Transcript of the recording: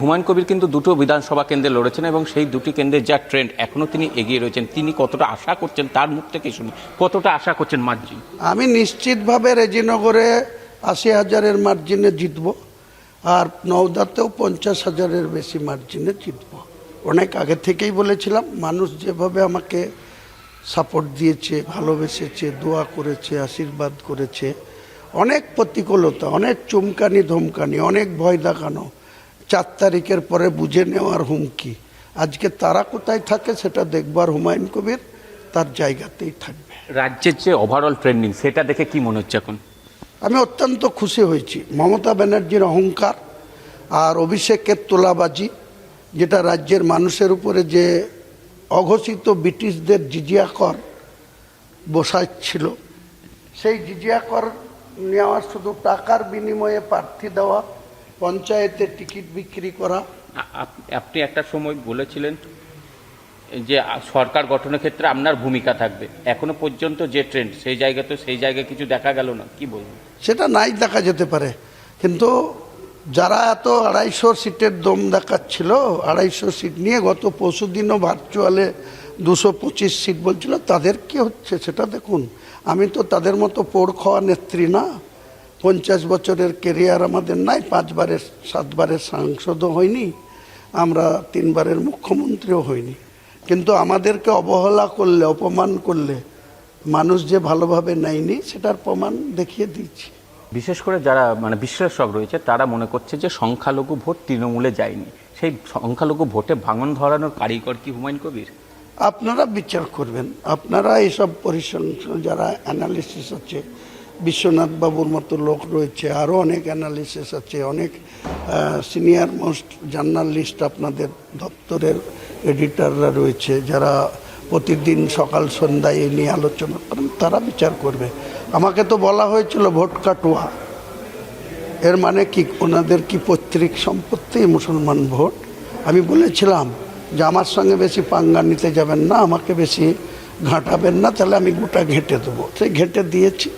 হুমায়ুন কবির কিন্তু দুটো বিধানসভা কেন্দ্রে লড়েছেন এবং সেই দুটি কেন্দ্রে যা ট্রেন্ড এখনো তিনি এগিয়ে রয়েছেন, তিনি কতটা আশা করছেন তার মুখ থেকে শুনি, কতটা আশা করছেন মার্জিন? আমি নিশ্চিতভাবে রেজিনগরে ৮০,০০০-এর মার্জিনে জিতব, আর নওদাতেও ৫০,০০০-এর বেশি মার্জিনে জিতব। অনেক আগে থেকেই বলেছিলাম, মানুষ যেভাবে আমাকে সাপোর্ট দিয়েছে, ভালোবেসেছে, দোয়া করেছে, আশীর্বাদ করেছে, অনেক প্রতিকূলতা, অনেক চুমকানি ধমকানি, অনেক ভয় দেখানো, ৪ তারিখের পরে বুঝে নেওয়ার হুমকি, আজকে তারা কোথায় থাকে সেটা দেখবার হুমায়ুন কবির তার জায়গাতেই থাকবে। রাজ্যের যে ওভারঅল ট্রেন্ডিং সেটা দেখে কি মনে হচ্ছে এখন? আমি অত্যন্ত খুশি হয়েছি। মমতা ব্যানার্জির অহংকার আর অভিষেকের তোলাবাজি, যেটা রাজ্যের মানুষের উপরে যে অঘোষিত ব্রিটিশদের জিজিয়া কর বসাচ্ছিল, সেই জিজিয়া কর নেওয়ার শুধু টাকার বিনিময়ে প্রার্থী দেওয়া, পঞ্চায়েতে টিকিট বিক্রি করা। আপনি একটা সময় বলেছিলেন যে সরকার গঠনের ক্ষেত্রে আপনার ভূমিকা থাকবে, এখনো পর্যন্ত যে ট্রেন্ড সেই জায়গায় কিছু দেখা গেল না, কি বলবেন? সেটা নাই দেখা যেতে পারে, কিন্তু যারা এত ২৫০ সিটের দম দেখাচ্ছিল, ২৫০ সিট নিয়ে গত পরশু দিনও ভার্চুয়ালে ২২৫ সিট বলছিল, তাদের কি হচ্ছে সেটা দেখুন। আমি তো তাদের মতো পোড় খাওয়া নেত্রী না, ৫০ বছরের কেরিয়ার আমাদের নাই, ৫বারের ৭বারের সাংসদও হয়নি, আমরা ৩বারের মুখ্যমন্ত্রীও হয়নি, কিন্তু আমাদেরকে অবহেলা করলে, অপমান করলে মানুষ যে ভালোভাবে নেয়নি সেটার প্রমাণ দেখিয়ে দিচ্ছি। বিশেষ করে যারা বিশ্লেষক রয়েছে তারা মনে করছে যে সংখ্যালঘু ভোট তৃণমূলে যায়নি, সেই সংখ্যালঘু ভোটে ভাঙন ধরানোর কারিগর কি হুমায়ুন কবির? আপনারা বিচার করবেন, আপনারা এইসব পরিসংখ্যান যারা অ্যানালিসিস আছে, বিশ্বনাথ বাবুর মতো লোক রয়েছে, আরও অনেক অ্যানালিসিস আছে, অনেক সিনিয়র মোস্ট জার্নালিস্ট আপনাদের দপ্তরের এডিটররা রয়েছে, যারা প্রতিদিন সকাল সন্ধ্যায় এই নিয়ে আলোচনা করেন, তারা বিচার করবে। আমাকে তো বলা হয়েছিল ভোট কাটুয়া, এর মানে কি ওনাদের কি পৈতৃক সম্পত্তি মুসলমান ভোট? আমি বলেছিলাম যে আমার সঙ্গে বেশি পাঙ্গা নিতে যাবেন না, আমাকে বেশি ঘাঁটাবেন না, তাহলে আমি গোটা ঘেঁটে দেবো, সেই ঘেঁটে দিয়েছি।